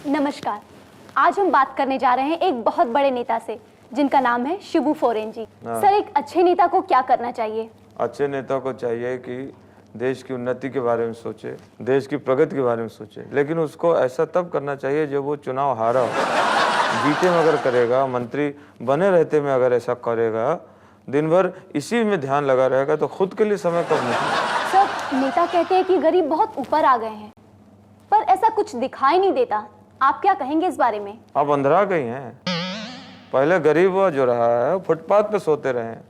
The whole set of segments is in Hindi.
नमस्कार। आज हम बात करने जा रहे हैं एक बहुत बड़े नेता से जिनका नाम है शिबू सोरेन जी। सर, एक अच्छे नेता को क्या करना चाहिए? अच्छे नेता को चाहिए कि देश की उन्नति के बारे में सोचे, देश की प्रगति के बारे में सोचे, लेकिन उसको ऐसा तब करना चाहिए जब वो चुनाव हारा हो। जीते में अगर करेगा, मंत्री बने रहते में अगर ऐसा करेगा, दिन भर इसी में ध्यान लगा रहेगा तो खुद के लिए समय कब निकलेगा। सर, नेता कहते हैं कि गरीब बहुत ऊपर आ गए हैं, पर ऐसा कुछ दिखाई नहीं देता। आप क्या कहेंगे इस बारे में? आप अंधरा गई हैं। पहले गरीब हुआ जो रहा है फुटपाथ पे सोते रहे हैं,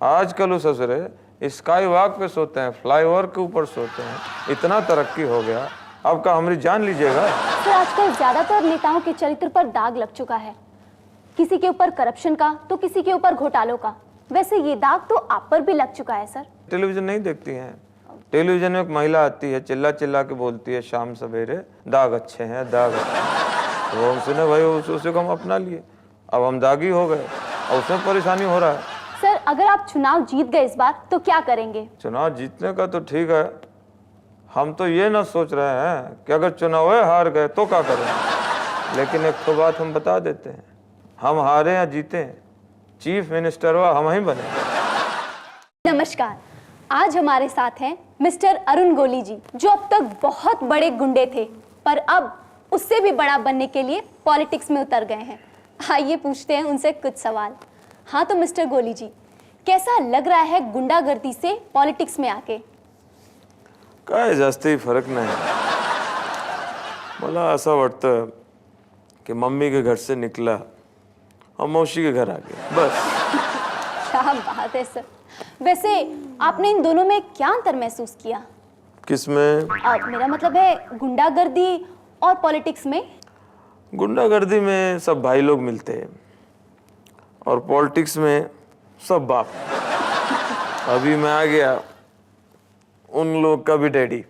आजकल उस असरे स्काई वॉक पे सोते हैं, फ्लाईओवर के ऊपर सोते हैं। इतना तरक्की हो गया, अब का हमारी जान लीजिएगा। सर, आजकल ज्यादातर नेताओं के चरित्र पर दाग लग चुका है, किसी के ऊपर करप्शन का तो किसी के ऊपर घोटालों का। वैसे ये दाग तो आप पर भी लग चुका है सर। टेलीविजन नहीं देखती हैं? टेलीविजन में एक महिला आती है, चिल्ला चिल्ला के बोलती है शाम सवेरे, दाग अच्छे हैं, दाग अच्छे हैं। तो हम सुने भाई, उसे को हम अपना लिए, अब हम दागी हो गए और उसमें परेशानी हो रहा है। सर, अगर आप चुनाव जीत गए इस बार तो क्या करेंगे? चुनाव जीतने का तो ठीक है, हम तो ये ना सोच रहे हैं कि अगर चुनाव हार गए तो क्या करेंगे। लेकिन एक तो बात हम बता देते हैं, हम हारे या जीते, चीफ मिनिस्टर हुआ हम ही बने। नमस्कार। आज हमारे साथ हैं मिस्टर अरुण गोली जी, जो अब तक बहुत बड़े गुंडे थे पर अब उससे भी बड़ा बनने के लिए पॉलिटिक्स में उतर गए हैं। आइए पूछते हैं उनसे कुछ सवाल। हाँ तो मिस्टर गोली जी, कैसा लग रहा है गुंडागर्दी से पॉलिटिक्स में आके? काय जास्ती फरक नहीं। मला असं वाटतं कि मम्मी के घर से निकला और मौसी के घर आ गया, बस। क्या बात है सर। वैसे आपने इन दोनों में क्या अंतर महसूस किया? किसमें? मेरा मतलब है गुंडागर्दी और पॉलिटिक्स में। गुंडागर्दी में सब भाई लोग मिलते हैं और पॉलिटिक्स में सब बाप। अभी मैं आ गया उन लोग का भी डैडी।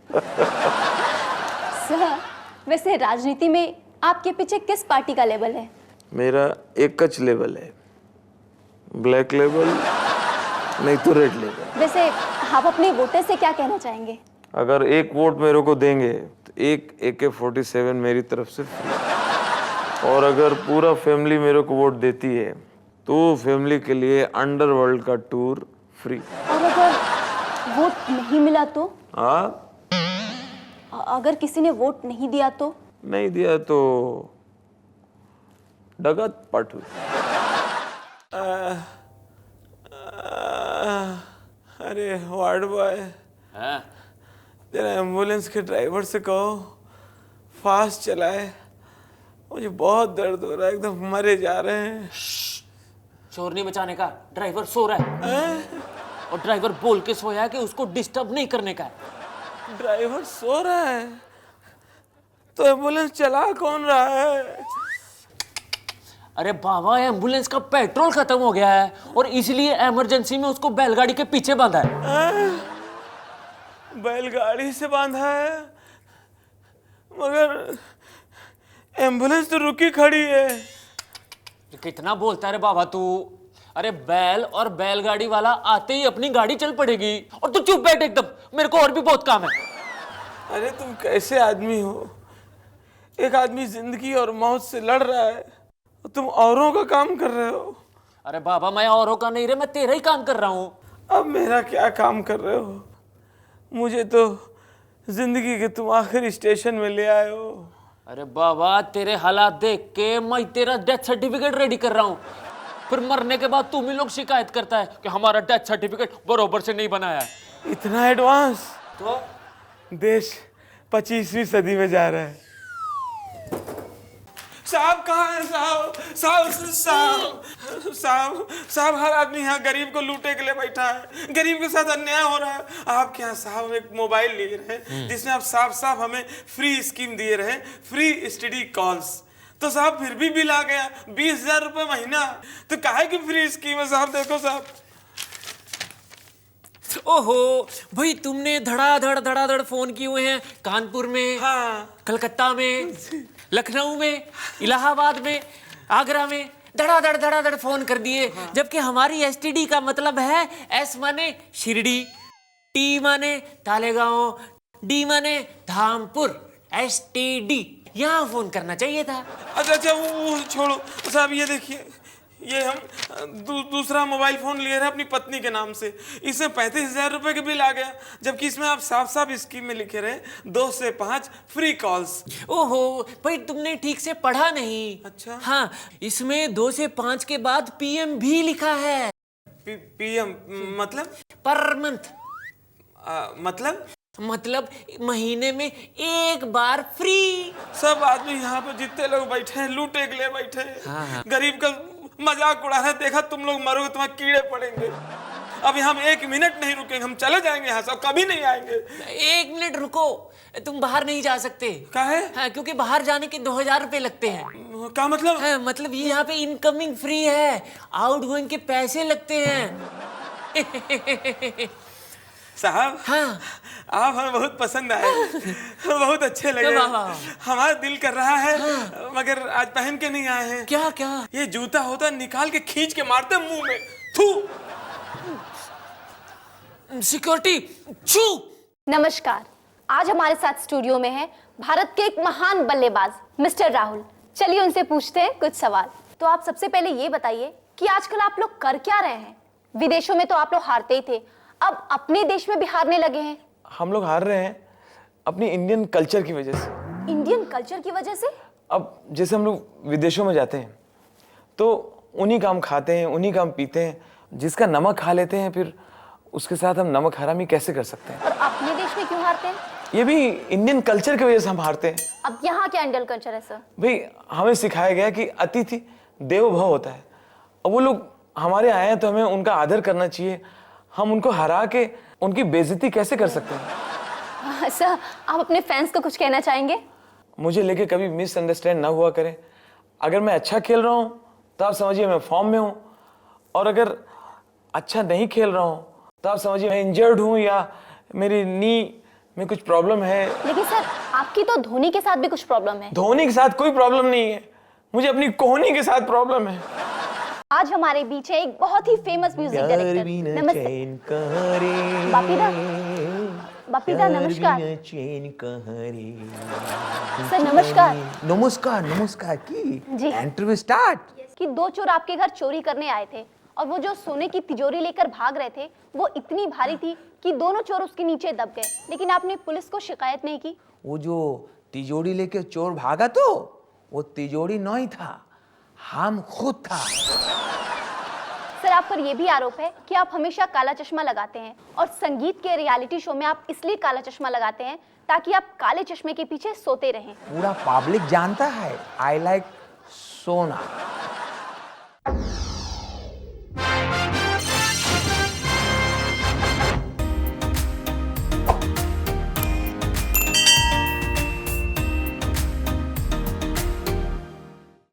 सर, वैसे राजनीति में आपके पीछे किस पार्टी का लेवल है? मेरा एक कच लेवल है, ब्लैक लेवल नहीं तो रेड लेवल। वैसे आप अपने वोटर से क्या कहना चाहेंगे? अगर एक वोट मेरे को देंगे तो एक AK-47 मेरी तरफ से फ्री, और अगर पूरा फैमिली मेरे को वोट देती है तो फैमिली के लिए अंडरवर्ल्ड का टूर फ्री। और अगर वोट नहीं मिला तो? हाँ, अगर किसी ने वोट नहीं दिया तो? नहीं दिया तो डगत पट हुई। अरे वार्ड बॉय, जरा एम्बुलेंस के ड्राइवर से कहो फास्ट चलाए, मुझे बहुत दर्द हो रहा है, एकदम मरे जा रहे हैं। शोर नहीं मचाने का, ड्राइवर सो रहा है। और ड्राइवर बोल के सोया है कि उसको डिस्टर्ब नहीं करने का है। ड्राइवर सो रहा है तो एम्बुलेंस चला कौन रहा है? अरे बाबा, एम्बुलेंस का पेट्रोल खत्म हो गया है और इसलिए इमरजेंसी में उसको बैलगाड़ी के पीछे बांधा है। बैलगाड़ी से बांधा है, मगर एम्बुलेंस तो रुकी खड़ी है। कितना बोलता है रे बाबा तू। अरे बैल और बैलगाड़ी वाला आते ही अपनी गाड़ी चल पड़ेगी और तू चुप बैठ एकदम, मेरे को और भी बहुत काम है। अरे तुम कैसे आदमी हो? एक आदमी जिंदगी और मौत से लड़ रहा है, तुम औरों का काम कर रहे हो। अरे बाबा, मैं औरों का नहीं रे, मैं तेरा ही काम कर रहा हूँ। अब मेरा क्या काम कर रहे हो? मुझे तो जिंदगी के तुम आखिरी स्टेशन में ले आए हो। अरे बाबा, तेरे हालात देख के मैं तेरा डेथ सर्टिफिकेट रेडी कर रहा हूँ, फिर मरने के बाद तुम ही लोग शिकायत करता है कि हमारा डेथ सर्टिफिकेट बरोबर से नहीं बनाया है। इतना एडवांस? तो देश 25वीं सदी में जा रहा है। साहब कहाँ है? साहब साहब साहब साहब साहब, हर आदमी यहाँ गरीब को लूटने के लिए बैठा है, गरीब के साथ अन्याय हो रहा है। आप क्या साहब एक मोबाइल लिए रहे जिसमें आप साफ साफ हमें फ्री स्कीम दिए रहे, फ्री एसटीडी कॉल्स, तो साहब फिर भी बिल आ गया 20,000 रुपये महीना। तो काहे की फ्री स्कीम है साहब? देखो साहब। ओहो भाई, तुमने धड़ाधड़ फोन किए हुए हैं कानपुर में, हाँ, कलकत्ता में, लखनऊ में, इलाहाबाद में, आगरा में, धड़ाधड़ फोन कर दिए। जबकि हमारी एसटीडी का मतलब है एस माने शिरडी, टी माने तालेगांव, डी माने धामपुर, STD यहाँ फोन करना चाहिए था। अच्छा अच्छा, वो छोड़ो साहब, ये देखिए, ये हम दूसरा मोबाइल फोन लिए रहे अपनी पत्नी के नाम से। इसमें 35,000 रुपए के बिल आ गया, जबकि इसमें आप साफ साफ स्कीम में लिखे रहे 2 से 5 फ्री कॉल्स। ओहो भाई, तुमने ठीक से पढ़ा नहीं। अच्छा। हाँ, इसमें 2 से 5 के बाद PM भी लिखा है। PM मतलब? Per month. मतलब महीने में एक बार फ्री। सब आदमी यहाँ पे जितने लोग बैठे हैं लूटे के लिए बैठे हैं। हाँ। गरीब का मजाक उड़ा रहे हैं। देखा तुम लोग मरोगे, तुम्हारे कीड़े पड़ेंगे। अब हम 1 मिनट नहीं रुकेंगे, हम चले जाएंगे यहाँ से, कभी नहीं आएंगे। 1 मिनट रुको, तुम बाहर नहीं जा सकते। काहे? हाँ, क्योंकि बाहर जाने के 2,000 रुपए लगते हैं। क्या मतलब? हाँ, मतलब ये यहाँ पे इनकमिंग फ्री है, आउटगोइंग के पैसे लगते हैं। साहब, हाँ। आप हमें बहुत पसंद आए, बहुत अच्छे लगे। वाह, वाह। हमारा दिल कर रहा है, मगर आज पहन के नहीं आए हैं। क्या क्या? ये जूता होता निकाल के खींच के मारते मुंह में। थू। सिक्योरिटी छू। नमस्कार, आज हमारे साथ स्टूडियो में है भारत के एक महान बल्लेबाज मिस्टर राहुल। चलिए उनसे पूछते हैं कुछ सवाल। तो आप सबसे पहले ये बताइए कि आजकल आप लोग कर क्या रहे हैं? विदेशों में तो आप लोग हारते ही थे, अब अपने देश में भी हारने लगे हैं। हम लोग हार रहे हैं अपनी इंडियन कल्चर की वजह से। इंडियन कल्चर की वजह से? अब जैसे हम लोग विदेशों में जाते हैं तो उन्हीं का हम खाते हैं, उन्हीं का हम पीते हैं। जिसका नमक खा लेते हैं, फिर उसके साथ हम नमक हरामी कैसे कर सकते हैं? और अपने देश में क्यों हारते हैं? ये भी इंडियन कल्चर की वजह से हम हारते हैं। अब यहाँ क्या इंडियन कल्चर है सर? भाई, हमें सिखाया गया कि अतिथि देवो भव होता है। अब वो लोग हमारे आए हैं तो हमें उनका आदर करना चाहिए। हम उनको हरा के उनकी बेइज्जती कैसे कर सकते हैं? सर, आप अपने फैंस को कुछ कहना चाहेंगे? मुझे लेके कभी मिसअंडरस्टैंड ना हुआ करें। अगर मैं अच्छा खेल रहा हूँ तो आप समझिए मैं फॉर्म में हूँ, और अगर अच्छा नहीं खेल रहा हूँ तो आप समझिए मैं इंजर्ड हूँ या मेरी नी में कुछ प्रॉब्लम है। लेकिन सर, आपकी तो धोनी के साथ भी कुछ प्रॉब्लम है। धोनी के साथ कोई प्रॉब्लम नहीं है, मुझे अपनी कोहनी के साथ प्रॉब्लम है। आज हमारे बीच है एक बहुत ही फेमस म्यूजिक डायरेक्टर। नमस्ते बापीदा, नमस्कार सर। नमस्कार। नमस्कार की जी। Interview start. कि 2 चोर आपके घर चोरी करने आए थे, और वो जो सोने की तिजोरी लेकर भाग रहे थे वो इतनी भारी थी कि दोनों चोर उसके नीचे दब गए, लेकिन आपने पुलिस को शिकायत नहीं की। वो जो तिजोरी लेके चोर भागा तो वो तिजोरी नहीं था, हम खुद था। सर, आप पर यह भी आरोप है कि आप हमेशा काला चश्मा लगाते हैं, और संगीत के रियलिटी शो में आप इसलिए काला चश्मा लगाते हैं ताकि आप काले चश्मे के पीछे सोते रहें। पूरा पब्लिक जानता है आई लाइक सोना।